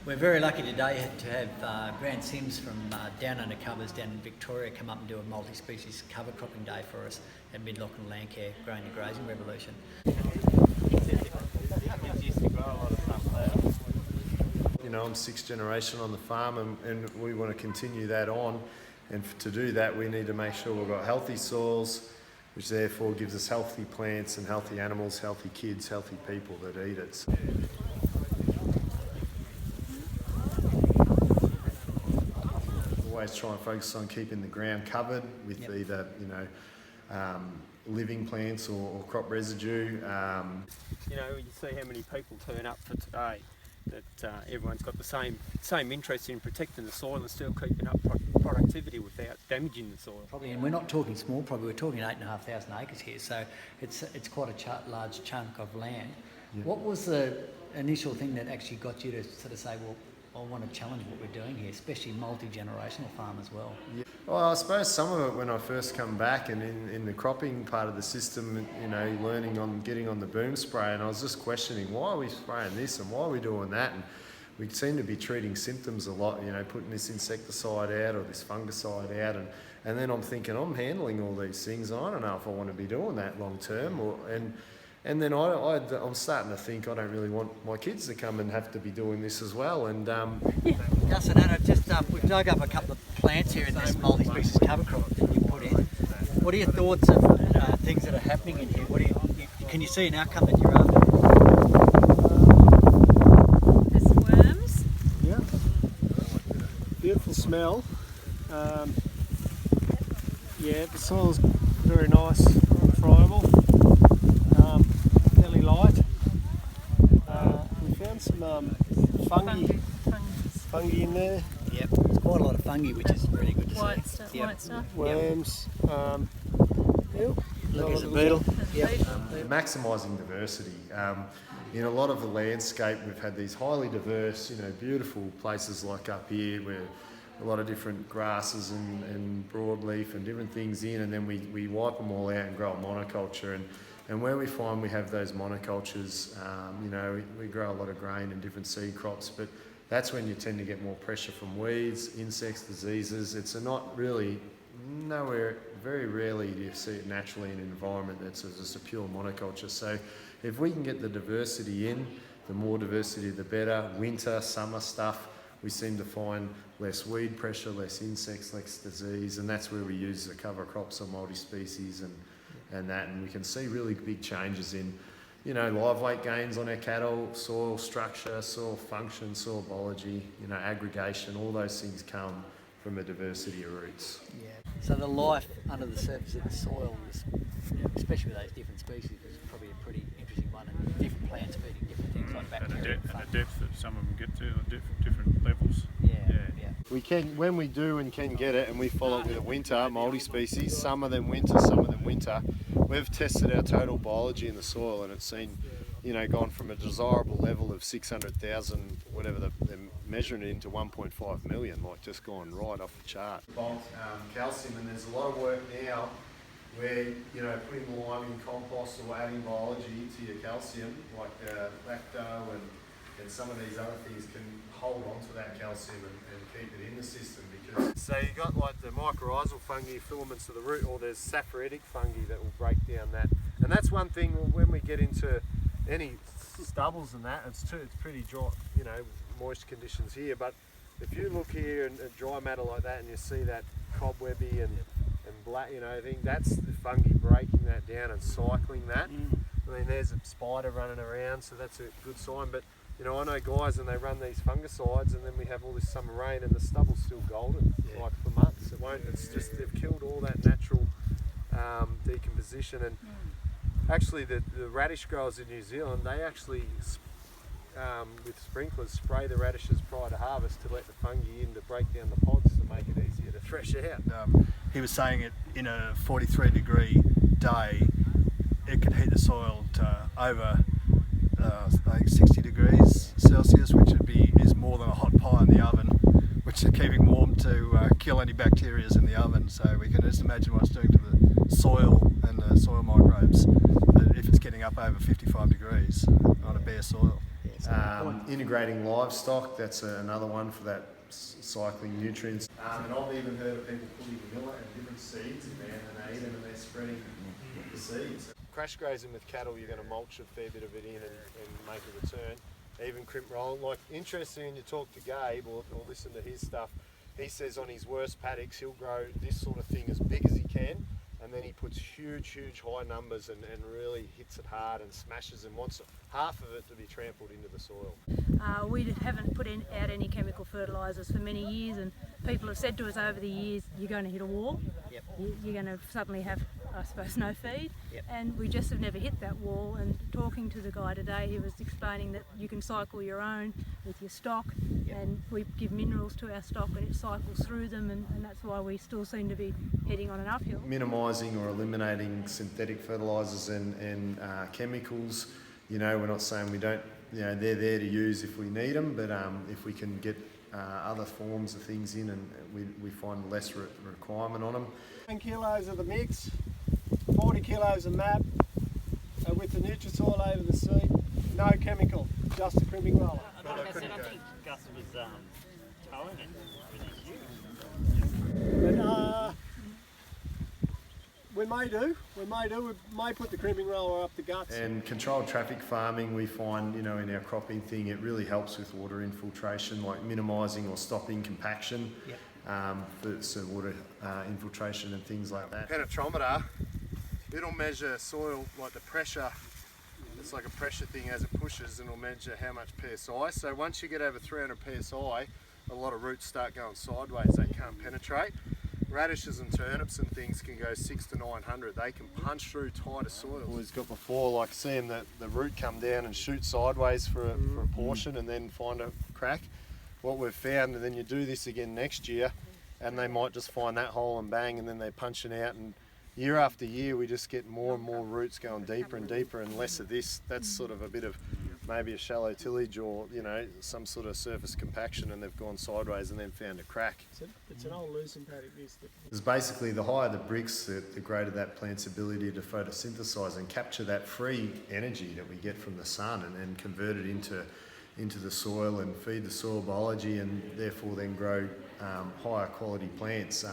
We're very lucky today to have Grant Sims from Down Under Covers down in Victoria come up and do a multi-species cover cropping day for us at Mid-Lachlan Landcare, growing the Grazing Revolution. You know, I'm sixth generation on the farm and we want to continue that on, and to do that we need to make sure we've got healthy soils, which therefore gives us healthy plants and healthy animals, healthy kids, healthy people that eat it. Always try and focus on keeping the ground covered with either, you know, living plants or crop residue. You know, you see how many people turn up for today, that everyone's got the same interest in protecting the soil and still keeping up productivity without damaging the soil. Probably, and we're not talking small, probably we're talking 8,500 acres here, so it's quite a large chunk of land. Yep. What was the initial thing that actually got you to sort of say, well, I want to challenge what we're doing here, especially multi-generational farm as well? Yeah. Well, I suppose some of it when I first come back and in the cropping part of the system, you know, learning on getting on the boom spray, and I was just questioning, why are we spraying this and why are we doing that? And we seem to be treating symptoms a lot, you know, putting this insecticide out or this fungicide out, and then I'm thinking, I'm handling all these things, I don't know if I want to be doing that long term, and then I'm starting to think I don't really want my kids to come and have to be doing this as well. And Gus and Anna, just we've dug up a couple of plants here in this multi-species cover crop that you put in. What are your thoughts of things that are happening in here? Can you see an outcome that you're after? There's worms. Yeah. Beautiful smell. Yeah, the soil's very nice and friable. Fairly light. We found some fungi in there. Yep, there's quite a lot of fungi, which is really good to see. White stuff. Worms. There's a beetle. Yep. Maximising diversity. In a lot of the landscape, we've had these highly diverse, you know, beautiful places like up here where a lot of different grasses and broadleaf and different things in, and then we wipe them all out and grow a monoculture. And where we find we have those monocultures, you know, we grow a lot of grain and different seed crops, but that's when you tend to get more pressure from weeds, insects, diseases. It's not really, nowhere, very rarely do you see it naturally in an environment that's just a pure monoculture. So if we can get the diversity in, the more diversity the better. Winter, summer stuff, we seem to find less weed pressure, less insects, less disease, and that's where we use the cover crops or multi-species and that, and we can see really big changes in, you know, live weight gains on our cattle, soil structure, soil function, soil biology, you know, aggregation, all those things come from a diversity of roots. Yeah. So the life under the surface of the soil, especially with those different species, is probably a pretty interesting one, and different plants feeding different things like bacteria. And a depth that some of them get to, or different levels. Yeah. We can, when we do and can get it, and we follow it with a winter multi-species, some of them winter, we've tested our total biology in the soil, and it's seen, you know, gone from a desirable level of 600,000, whatever they're measuring it, into 1.5 million, like just gone right off the chart. Calcium, and there's a lot of work now where, you know, putting lime in compost or adding biology to your calcium, like lacto and some of these other things, can hold on to that calcium and keep it in the system. Because so you've got like the mycorrhizal fungi, filaments of the root, or there's saprophytic fungi that will break down that. And that's one thing when we get into any stubbles and that, it's pretty dry, you know, moist conditions here. But if you look here and dry matter like that, and you see that cobwebby and black, you know, I think that's the fungi breaking that down and cycling that. I mean, there's a spider running around, so that's a good sign. But you know, I know guys and they run these fungicides, and then we have all this summer rain and the stubble's still golden, like for months. It won't. It's just they've killed all that natural decomposition. And actually, the radish growers in New Zealand, they actually with sprinklers spray the radishes prior to harvest to let the fungi in to break down the pods to make it easier to thresh out. He was saying it in a 43-degree day, it could heat the soil to over I think 60 degrees Celsius, which is more than a hot pie in the oven, which they're keeping warm to kill any bacteria in the oven. So we can just imagine what it's doing to the soil and the soil microbes if it's getting up over 55 degrees on a bare soil. Yeah, Integrating livestock, that's another one for that cycling nutrients. And I've even heard of people putting vanilla and different seeds in there, and they eat them and they're spreading the seeds. Crash grazing with cattle, you're going to mulch a fair bit of it in and make a return. Even crimp roll. Like, interesting when you talk to Gabe or listen to his stuff, he says on his worst paddocks he'll grow this sort of thing as big as he can, and then he puts huge high numbers and really hits it hard and smashes and wants half of it to be trampled into the soil. We haven't put out any chemical fertilisers for many years, and people have said to us over the years, you're going to hit a wall. Yep. You're going to suddenly have, I suppose, no feed. Yep. And we just have never hit that wall. And talking to the guy today, he was explaining that you can cycle your own with your stock. Yep. And we give minerals to our stock and it cycles through them, and that's why we still seem to be heading on an uphill. Minimising or eliminating synthetic fertilisers and chemicals. You know, we're not saying we don't, you know, they're there to use if we need them, but if we can get other forms of things in, and we find less requirement on them. 10 kilos of the mix, 40 kilos of MAP with the Nutrisoil over the seed, no chemical, just a crimping roller. I think Gus was towing it with his ute. But we may put the crimping roller up the guts. And controlled traffic farming, we find, you know, in our cropping thing, it really helps with water infiltration, like minimising or stopping compaction. Yep. For water infiltration and things like that. Penetrometer, it'll measure soil, like the pressure. It's like a pressure thing as it pushes, and it'll measure how much PSI. So once you get over 300 PSI, a lot of roots start going sideways. They can't penetrate. Radishes and turnips and things can go 600 to 900. They can punch through tighter soil. We've got before, like seeing the root come down and shoot sideways for a portion and then find a crack. What we've found, and then you do this again next year, and they might just find that hole and bang, and then they're punching out, and year after year we just get more and more roots going deeper and deeper and less of this. That's sort of a bit of maybe a shallow tillage or, you know, some sort of surface compaction, and they've gone sideways and then found a crack. It's an old loosened paddock, this. Because basically the higher the brix, the greater that plant's ability to photosynthesize and capture that free energy that we get from the sun and convert it into the soil and feed the soil biology, and therefore then grow higher quality plants.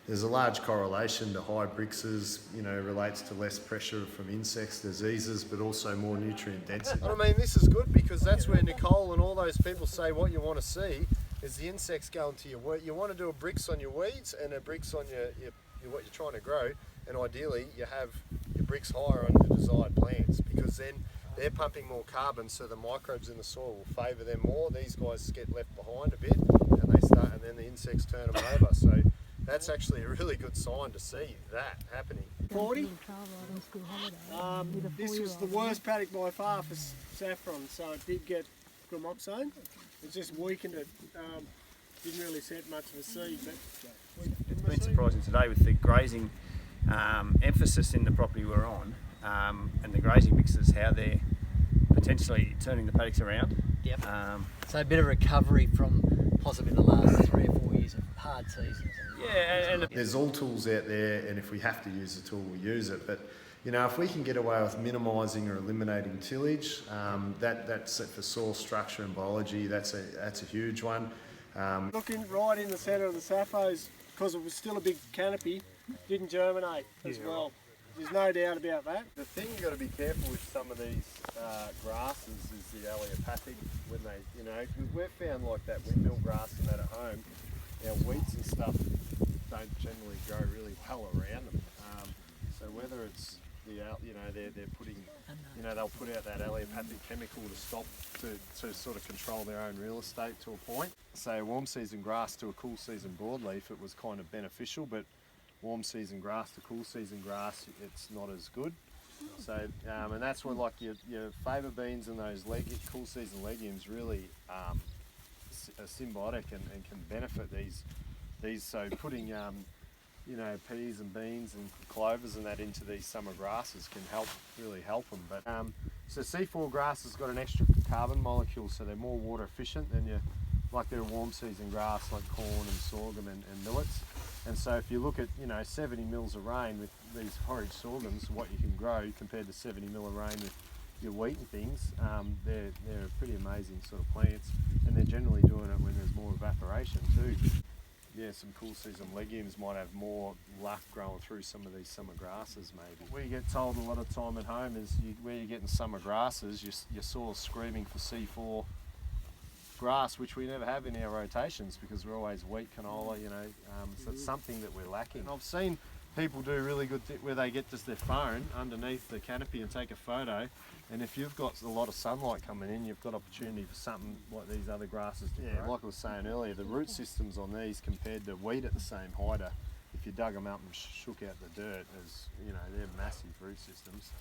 There's a large correlation to high brixes, you know, relates to less pressure from insects, diseases, but also more nutrient density. I mean, this is good because that's where Nicole and all those people say what you want to see is the insects going to your wheat. You want to do a brix on your weeds and a brix on your what you're trying to grow, and ideally you have your brix higher on your desired plants, because then they're pumping more carbon, so the microbes in the soil will favour them more. These guys get left behind a bit, and then the insects turn them over. So that's actually a really good sign to see that happening. 40. This was the worst paddock by far for saffron, so it did get gramopsone. It just weakened it. Didn't really set much of a seed, but It's been surprising today with the grazing emphasis in the property we're on, and the grazing mixes, how they're potentially turning the paddocks around. Yep. So a bit of recovery from possibly the last 3 or 4 years of hard seasons. Yeah, and there's all tools out there, and if we have to use the tool, we use it. But you know, if we can get away with minimising or eliminating tillage, that's it for soil structure and biology. That's a huge one. looking right in the centre of the sapphos, because it was still a big canopy, didn't germinate as well. There's no doubt about that. The thing you've got to be careful with some of these grasses is the allelopathic, when they, you know, because we've found like that windmill grass and that at home, our wheats and stuff don't generally grow really well around them. So whether it's the, you know, they're putting, you know, they'll put out that allelopathic chemical to stop, to sort of control their own real estate to a point. Say a warm season grass to a cool season broadleaf, it was kind of beneficial, but warm season grass to cool season grass, it's not as good. So, and that's where like your favour beans and those cool season legumes really are symbiotic and can benefit these. So putting you know, peas and beans and clovers and that into these summer grasses can really help them. But so C4 grass has got an extra carbon molecule, so they're more water efficient than like their warm season grass like corn and sorghum and millets. And so if you look at, you know, 70 mils of rain with these horrid sorghums, what you can grow compared to 70 mil of rain with your wheat and things, they're pretty amazing sort of plants, and they're generally doing it when there's more evaporation too. Yeah, some cool season legumes might have more luck growing through some of these summer grasses maybe. We get told a lot of time at home is where you're getting summer grasses, your soil's screaming for C4 grass, which we never have in our rotations because we're always wheat, canola, so it's something that we're lacking. And I've seen people do really good where they get just their phone underneath the canopy and take a photo, and if you've got a lot of sunlight coming in, you've got opportunity for something like these other grasses to grow. Like I was saying earlier, the root systems on these compared to wheat at the same height, if you dug them up and shook out the dirt, they're massive root systems.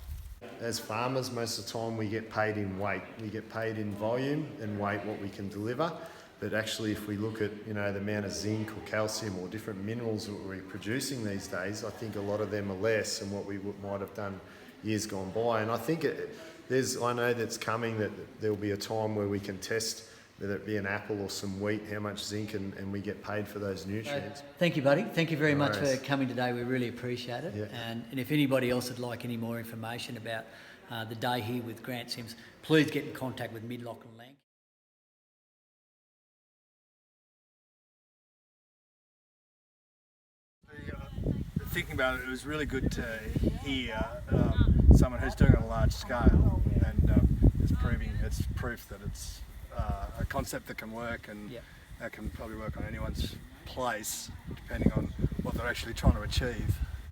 As farmers, most of the time we get paid in weight. We get paid in volume and weight, what we can deliver. But actually, if we look at the amount of zinc or calcium or different minerals that we're producing these days, I think a lot of them are less than what we might have done years gone by. And I think I know that's coming, that there'll be a time where we can test, whether it be an apple or some wheat, how much zinc, and we get paid for those nutrients. Thank you, buddy. Thank you very much for coming today. We really appreciate it. Yeah. And if anybody else would like any more information about the day here with Grant Sims, please get in contact with Midlock and Lanc. Thinking about it, it was really good to hear someone who's doing it on a large scale, and it's proof that it's a concept that can work, and that can probably work on anyone's place, depending on what they're actually trying to achieve.